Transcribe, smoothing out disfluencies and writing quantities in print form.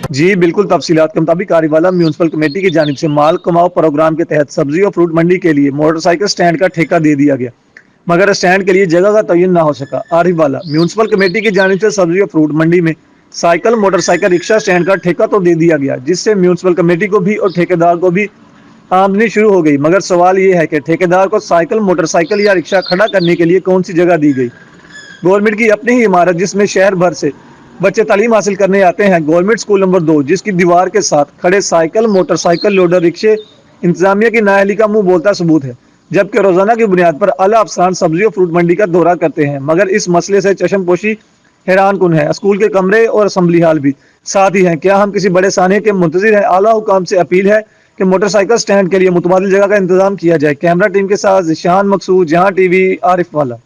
जी बिल्कुल, तफ़सीलात के मुताबिक कारीवाला म्यूनिसिपल कमेटी की जानिब से माल कमाओ प्रोग्राम के तहत सब्जी और फ्रूट मंडी के लिए मोटरसाइकिल स्टैंड का ठेका दे दिया गया, मगर स्टैंड के लिए जगह का तयन ना हो सका। आरिफ वाला म्यूनिसिपल कमेटी की जानिब से सब्जी और फ्रूट मंडी में साइकिल, मोटरसाइकिल, रिक्शा स्टैंड का ठेका तो दे दिया गया, जिससे म्यूनिसिपल कमेटी को भी और ठेकेदार को भी आमदनी शुरू हो गई। मगर सवाल ये है कि ठेकेदार को साइकिल, मोटरसाइकिल या रिक्शा खड़ा करने के लिए कौन सी जगह दी गई? गवर्नमेंट की अपनी ही इमारत जिसमें शहर भर से बच्चे तालीम हासिल करने आते हैं, गवर्नमेंट स्कूल नंबर 2 जिसकी दीवार के साथ खड़े साइकिल, मोटरसाइकिल, लोडर रिक्शे इंतजामिया की नाअहली का मुंह बोलता सबूत है। जबकि रोजाना की बुनियाद पर आला अफसरान सब्जी और फ्रूट मंडी का दौरा करते हैं, मगर इस मसले से चशमपोशी हैरान कुन है। स्कूल के कमरे और असम्बली हाल भी साथ ही हैं। क्या हम किसी बड़े सानिए के मुंतजिर हैं? आला हुकाम से अपील है कि मोटरसाइकिल स्टैंड के लिए मुतबादिल जगह का इंतजाम किया जाए। कैमरा टीम के साथ जिशान मकसूद, जहां टीवी, आरिफ वाला।